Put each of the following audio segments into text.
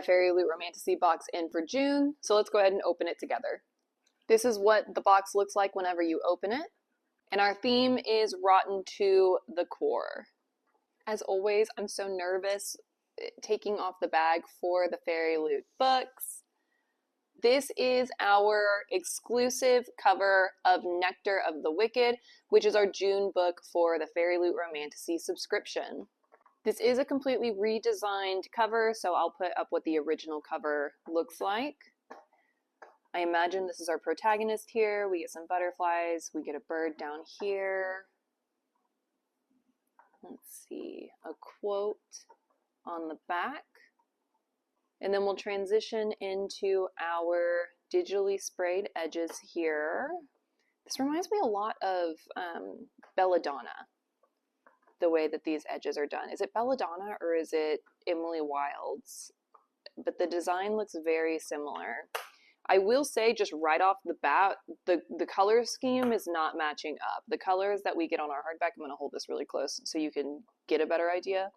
FairyLoot Romantasy box in for June, so let's go ahead and open it together. This is what the box looks like whenever you open it, and our theme is rotten to the core. As always, I'm so nervous taking off the bag for the FairyLoot books. This is our exclusive cover of Nectar of the Wicked, which is our June book for the FairyLoot Romantasy subscription. This is a completely redesigned cover, so I'll put up what the original cover looks like. I imagine this is our protagonist here. We get some butterflies, we get a bird down here. Let's see, a quote on the back. And then we'll transition into our digitally sprayed edges here. This reminds me a lot of Belladonna, the way that these edges are done. Is it Belladonna or is it Emily Wilde's? But the design looks very similar. I will say just right off the bat, the color scheme is not matching up. The colors that we get on our hardback, I'm going to hold this really close so you can get a better idea.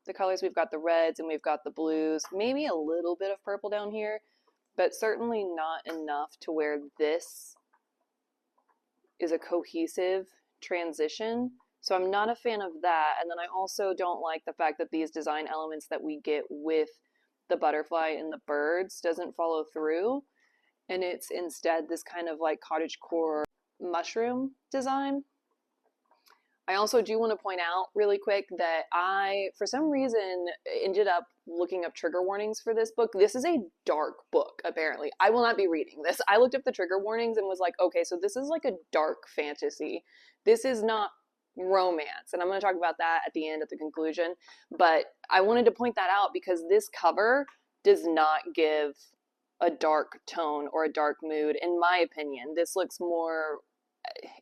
The colors, we've got the reds and we've got the blues, maybe a little bit of purple down here, but certainly not enough to where this is a cohesive transition. So I'm not a fan of that. And then I also don't like the fact that these design elements that we get with the butterfly and the birds doesn't follow through. And it's instead this kind of like cottagecore mushroom design. I also do want to point out really quick that I, for some reason, ended up looking up trigger warnings for this book. This is a dark book, apparently. I will not be reading this. I looked up the trigger warnings and was like, okay, so this is like a dark fantasy. This is not romance. And I'm going to talk about that at the end, at the conclusion. But I wanted to point that out because this cover does not give a dark tone or a dark mood, in my opinion. This looks more,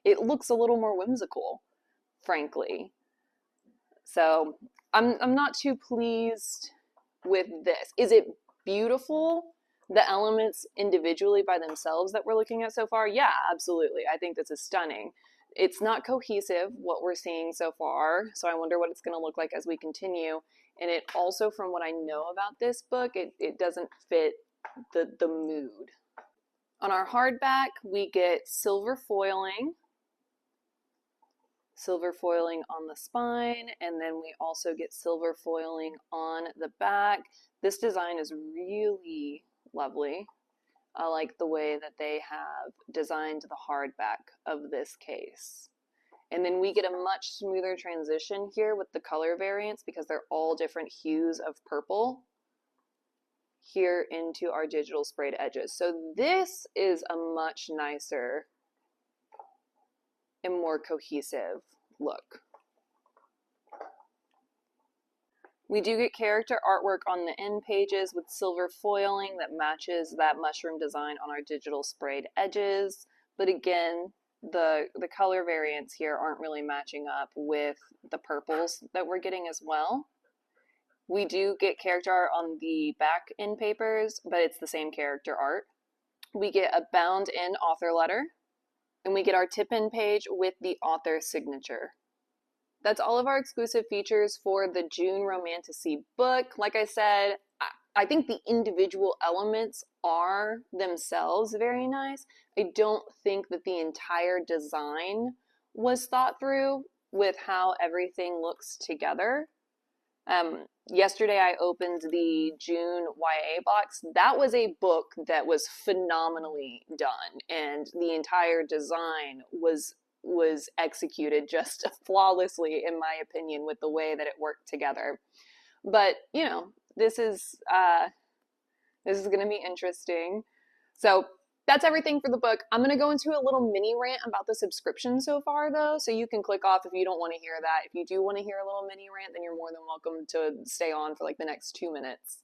it looks a little more whimsical, frankly. So I'm not too pleased with this. Is it beautiful? The elements individually by themselves that we're looking at so far? Yeah, absolutely. I think this is stunning. It's not cohesive, what we're seeing so far, so I wonder what it's going to look like as we continue. And it also, from what I know about this book, it doesn't fit the mood. On our hardback, we get silver foiling on the spine, and then we also get silver foiling on the back. This design is really lovely. I like the way that they have designed the hardback of this case. And then we get a much smoother transition here with the color variants because they're all different hues of purple here into our digital sprayed edges. So this is a much nicer and more cohesive look. We do get character artwork on the end pages with silver foiling that matches that mushroom design on our digital sprayed edges. But again, the color variants here aren't really matching up with the purples that we're getting as well. We do get character art on the back end papers, but it's the same character art. We get a bound in author letter, and we get our tip-in page with the author signature. That's all of our exclusive features for the June Romantasy book. Like I said, I think the individual elements are themselves very nice. I don't think that the entire design was thought through with how everything looks together. Yesterday I opened the June YA box. That was a book that was phenomenally done, and the entire design was executed just flawlessly, in my opinion, with the way that it worked together. But you know, this is going to be interesting. So that's everything for the book. I'm going to go into a little mini rant about the subscription so far, though, so you can click off if you don't want to hear that. If you do want to hear a little mini rant, then you're more than welcome to stay on for like the next 2 minutes.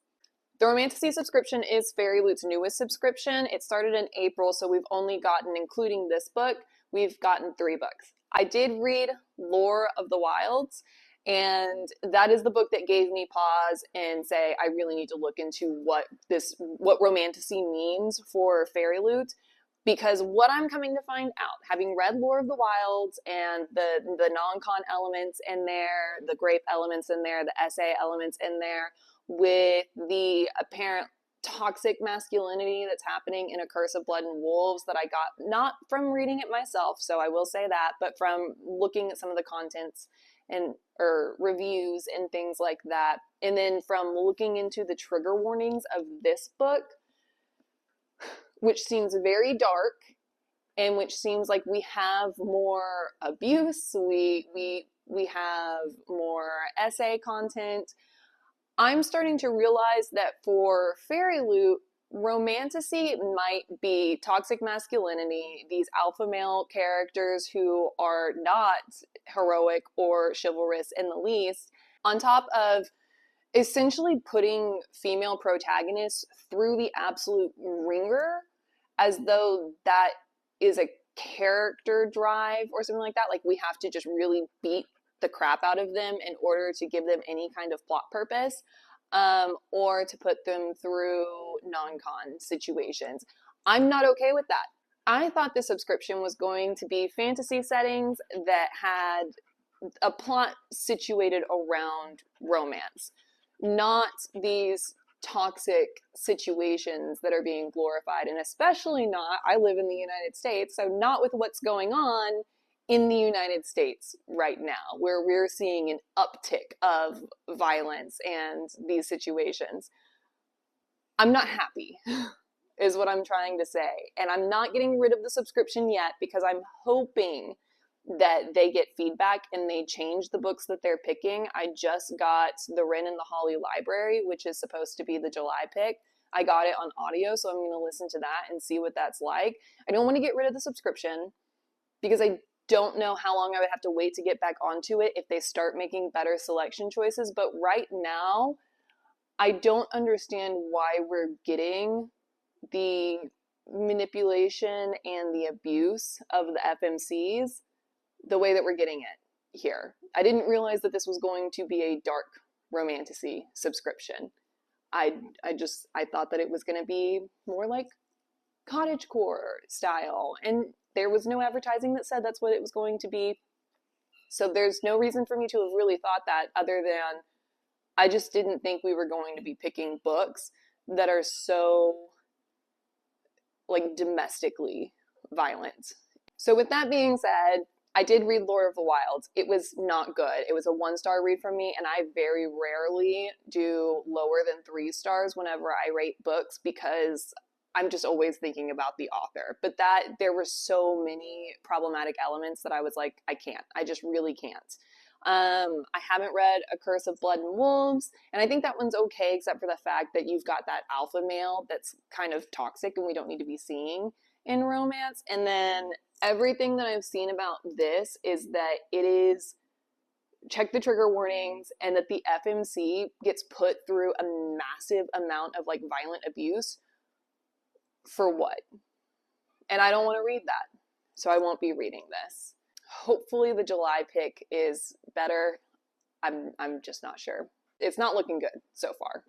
The Romantasy subscription is FairyLoot's newest subscription. It started in April, so we've only gotten, including this book, we've gotten 3 books. I did read Lore of the Wilds, and that is the book that gave me pause and say, I really need to look into what Romantasy means for FairyLoot. Because what I'm coming to find out, having read Lore of the Wilds and the non-con elements in there, the grape elements in there, the essay elements in there, with the apparent toxic masculinity that's happening in A Curse of Blood and Wolves that I got not from reading it myself, so I will say that, but from looking at some of the contents and or reviews and things like that, and then from looking into the trigger warnings of this book, which seems very dark and which seems like we have more abuse, we have more essay content. I'm starting to realize that for FairyLoot, romantasy might be toxic masculinity, these alpha male characters who are not heroic or chivalrous in the least, on top of essentially putting female protagonists through the absolute ringer as though that is a character drive or something like that. Like we have to just really beat the crap out of them in order to give them any kind of plot purpose, or to put them through non-con situations. I'm not okay with that. I thought the subscription was going to be fantasy settings that had a plot situated around romance, not these toxic situations that are being glorified, and especially not, I live in the United States, so not with what's going on in the United States right now, where we're seeing an uptick of violence and these situations. I'm not happy, is what I'm trying to say. And I'm not getting rid of the subscription yet because I'm hoping that they get feedback and they change the books that they're picking. I just got The Wren and the Holly Library, which is supposed to be the July pick. I got it on audio, so I'm going to listen to that and see what that's like. I don't want to get rid of the subscription because I don't know how long I would have to wait to get back onto it if they start making better selection choices. But right now, I don't understand why we're getting the manipulation and the abuse of the FMCs the way that we're getting it here. I didn't realize that this was going to be a dark romantasy subscription. I thought that it was going to be more like cottagecore style, and there was no advertising that said that's what it was going to be. So there's no reason for me to have really thought that, other than I just didn't think we were going to be picking books that are so like domestically violent. So with that being said, I did read Lore of the Wilds. It was not good. It was a 1-star read from me, and I very rarely do lower than 3 stars whenever I rate books because I'm just always thinking about the author. But there were so many problematic elements that I was like, I can't. I just really can't. I haven't read A Curse of Blood and Wolves, and I think that one's okay, except for the fact that you've got that alpha male that's kind of toxic and we don't need to be seeing in romance. And then everything that I've seen about this is that it is, check the trigger warnings, and that the FMC gets put through a massive amount of like violent abuse. For what? And I don't want to read that, so I won't be reading this. Hopefully the July pick is better. I'm just not sure. It's not looking good so far.